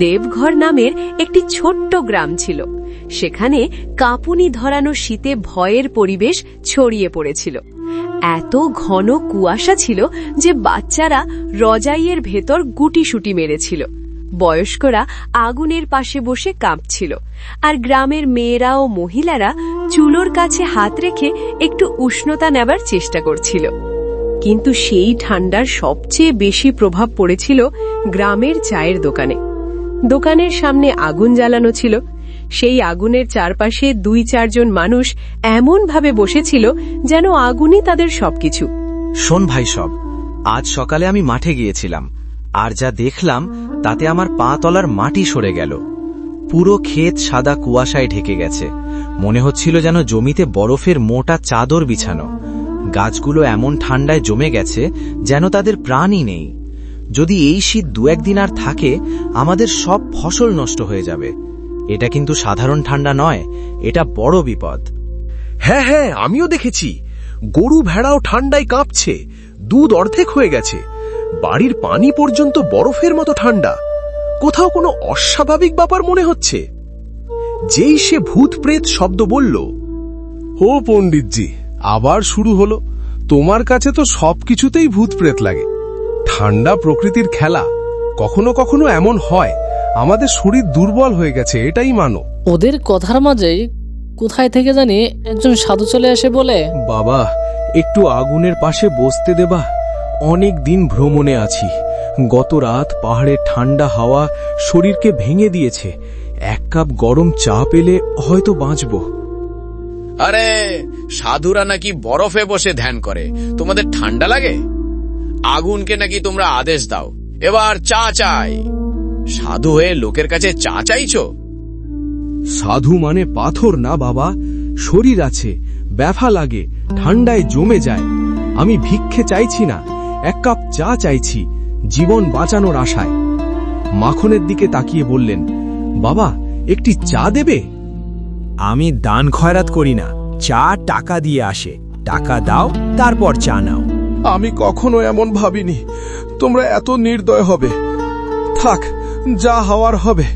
দেবঘর নামের একটি ছোট্ট গ্রাম ছিল। সেখানে কাঁপুনি ধরানো শীতে ভয়ের পরিবেশ ছড়িয়ে পড়েছিল। এত ঘন কুয়াশা ছিল যে বাচ্চারা রজাইয়ের ভেতর গুটিসুটি মেরেছিল, বয়স্করা আগুনের পাশে বসে কাঁপছিল, আর গ্রামের মেয়েরা ও মহিলারা চুলোর কাছে হাত রেখে একটু উষ্ণতা নেবার চেষ্টা করছিল। কিন্তু সেই ঠান্ডার সবচেয়ে বেশি প্রভাব পড়েছিল গ্রামের চায়ের দোকানে। দোকানের সামনে আগুন জ্বালানো ছিল। সেই আগুনের চারপাশে 2-4 জন মানুষ এমন ভাবে বসেছিল যেন আগুনই তাদের সবকিছু। শোন ভাই সব, আজ সকালে আমি মাঠে গিয়েছিলাম, আর যা দেখলাম তাতে আমার পা তলার মাটি সরে গেল। পুরো ক্ষেত সাদা কুয়াশায় ঢেকে গেছে। মনে হচ্ছিল যেন জমিতে বরফের মোটা চাদর বিছানো। গাছগুলো এমন ঠান্ডায় জমে গেছে যেন তাদের প্রাণই নেই। যদি এই শীত 2-1 দিন আর থাকে, আমাদের সব ফসল নষ্ট হয়ে যাবে। এটা কিন্তু সাধারণ ঠান্ডা নয়, এটা বড় বিপদ। হ্যাঁ হ্যাঁ, আমিও দেখেছি। গরু ভেড়াও ঠান্ডায় কাঁপছে, দুধ অর্ধেক হয়ে গেছে, বাড়ির পানি পর্যন্ত বরফের মতো ঠান্ডা। কোথাও কোনো অস্বাভাবিক ব্যাপার মনে হচ্ছে। যেই সে ভূত প্রেত শব্দ বলল, ও পণ্ডিতজি, আবার শুরু হলো। তোমার কাছে তো সবকিছুতেই ভূত প্রেত লাগে। ঠান্ডা প্রকৃতির খেলা, কখনো কখনো এমন হয় আমাদের শরীর দুর্বল হয়ে গেছে, এটাই মানো। ওদের কথার মাঝেই কোথায় থেকে জানি একজন সাধু চলে আসে বলে, বাবা, একটু আগুনের পাশে বসতে দেবা? অনেক দিন ভ্রমণে আছি। গত রাত পাহাড়ের ঠান্ডা হাওয়া শরীরকে ভেঙে দিয়েছে। 1 কাপ গরম চা পেলে হয়তো বাঁচব। আরে, সাধুরা নাকি বরফে বসে ধ্যান করে, তোমাদের ঠান্ডা লাগে? আগুনকে নাকি তোমরা আদেশ দাও, এবার চা চাই। সাধু হয়ে লোকের কাছে চা চাইছো? সাধু মানে পাথর না বাবা। শরীর আছে, ব্যথা লাগে, ঠান্ডায় জমে যায়। আমি ভিক্ষে চাইছি না, 1 কাপ চা চাইছি, জীবন বাঁচানোর আশায়। মাখনের দিকে তাকিয়ে বললেন, বাবা, একটি চা দেবে? আমি দান খয়রাত করি না, চা টাকা দিয়ে আসে। টাকা দাও, তারপর চা নাও। আমি কখনো এমন ভাবিনি তোমরা এত নির্দয় হবে। থাক, যা হওয়ার হবে।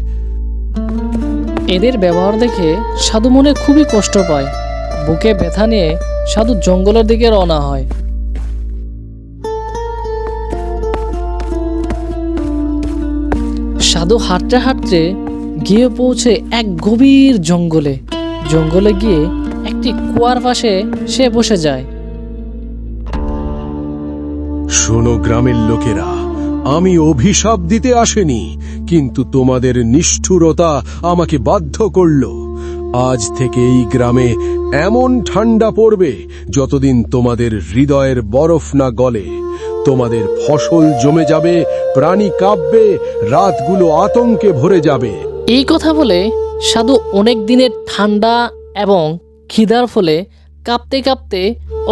এদের ব্যবহার দেখে সাধু মনে খুবই কষ্ট পায়। বুকে ব্যথা নিয়ে সাধু জঙ্গলের দিকে রওনা হয়। সাধু হাঁটতে হাঁটতে গিয়ে পৌঁছে এক গভীর জঙ্গলে। জঙ্গলে গিয়ে একটি কুয়ার পাশে সে বসে যায়। শোনো গ্রামের লোকেরা, আমি অভিশাপ দিতে আসেনি, কিন্তু তোমাদের নিষ্ঠুরতা আমাকে বাধ্য করল। আজ থেকে এই গ্রামে এমন ঠান্ডা পড়বে যতদিন তোমাদের হৃদয়ের বরফ না গলে। তোমাদের ফসল জমে যাবে, প্রাণী কাঁপবে, রাতগুলো আতঙ্কে ভরে যাবে। এই কথা বলে সাধু অনেক দিনের ঠান্ডা এবং খিদার ফলে কাঁপতে কাঁপতে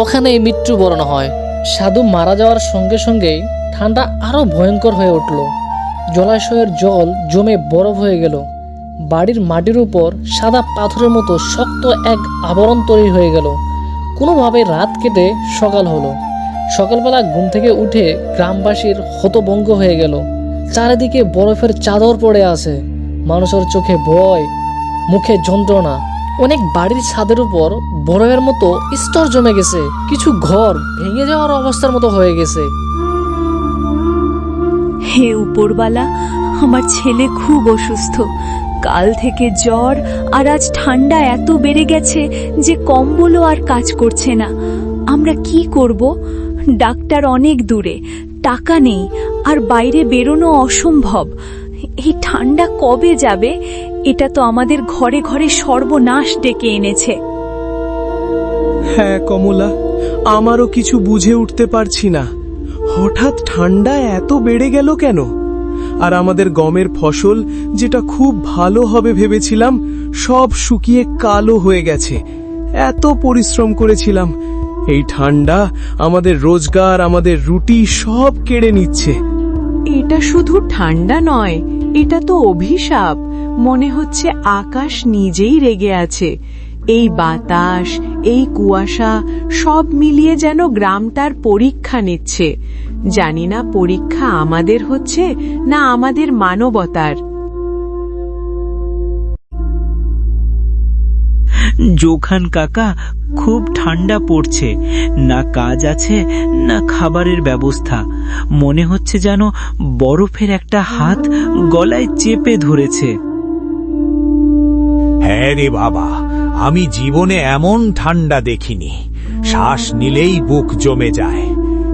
ওখানে মৃত্যুবরণ হয়। সাধু মারা যাওয়ার সঙ্গে সঙ্গেই ঠান্ডা আরো ভয়ঙ্কর হয়ে উঠল। জলাশয়ের জল জমে বরফ হয়ে গেল। বাড়ির মাটির উপর সাদা পাথরের মতো শক্ত এক আবরণ তৈরি হয়ে গেল। কোনোভাবে রাত কেটে সকাল হলো। সকালবেলা ঘুম থেকে উঠে গ্রামবাসীর হতভম্ব হয়ে গেল। চারিদিকে বরফের চাদর পড়ে আছে। মানুষের চোখে ভয়, মুখে যন্ত্রণা। অনেক বাড়ির ছাদের উপর বরফের মতো স্তর জমে গেছে। কিছু ঘর ভেঙে যাওয়ার অবস্থার মতো হয়ে গেছে। হে উপরওয়ালা, আমার ছেলে খুব অসুস্থ। কাল থেকে জ্বর, আর আজ ঠান্ডা এত বেড়ে গেছে যে কম্বলও আর কাজ করছে না। আমরা কি করব? ডাক্তার অনেক দূরে, টাকা নেই, আর বাইরে বেরোনো অসম্ভব। এই ঠান্ডা কবে যাবে? এটা তো আমাদের ঘরে ঘরে সর্বনাশ ডেকে এনেছে। হ্যাঁ কমলা, আমারও কিছু বুঝে উঠতে পারছি না। হঠাৎ ঠান্ডা এত বেড়ে গেল কেন? আর আমাদের গমের ফসল, যেটা খুব ভালো হবে ভেবেছিলাম, সব শুকিয়ে কালো হয়ে গেছে। এত পরিশ্রম করেছিলাম। এই ঠান্ডা আমাদের রোজগার, আমাদের রুটি সব কেড়ে নিচ্ছে। এটা শুধু ঠান্ডা নয়, এটা তো অভিশাপ। মনে হচ্ছে আকাশ নিজেই রেগে আছে। এই বাতাস, এই কুয়াশা সব মিলিয়ে যেন গ্রামটার পরীক্ষা নিচ্ছে। জানি না পরীক্ষা আমাদের হচ্ছে না আমাদের মানবতার। জোখান কাকা, খুব ঠান্ডা পড়ছে, না কাজ আছে না খাবারের ব্যবস্থা। মনে হচ্ছে যেন বরফের একটা হাত গলায় চেপে ধরেছে। হ্যাঁ রে বাবা, আমি জীবনে এমন ঠান্ডা দেখিনি। শ্বাস নিলেই বুক জমে যায়।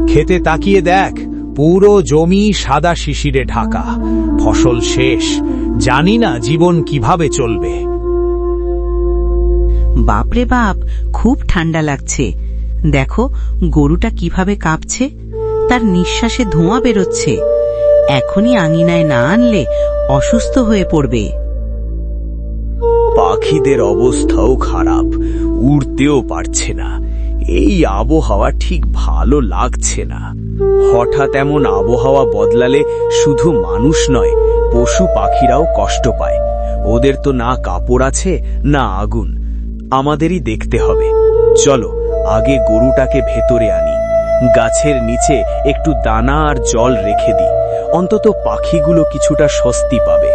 খেতে তাকিয়ে দেখ, পুরো জমি সাদা শিশিরে ঢাকা। ফসল শেষ, জানি না জীবন কিভাবে চলবে। বাপরে বাপ, খুব ঠান্ডা লাগছে। দেখো গরুটা কিভাবে কাঁপছে, তার নিঃশ্বাসে ধোঁয়া বেরোচ্ছে। এখনই আঙিনায় না আনলে অসুস্থ হয়ে পড়বে। পাখিদের অবস্থাও খারাপ, উড়তেও পারছে না। এই আবহাওয়া ঠিক ভালো লাগছে না। হঠাৎ এমন আবহাওয়া বদলালে শুধু মানুষ নয়, পশু পাখিরাও কষ্ট পায়। ওদের তো না কাপড় আছে না আগুন। আমাদেরই দেখতে হবে। চলো আগে গরুটাকে ভেতরে আনি, গাছের নিচে একটু দানা আর জল রেখে দিই, অন্তত পাখিগুলো কিছুটা স্বস্তি পাবে।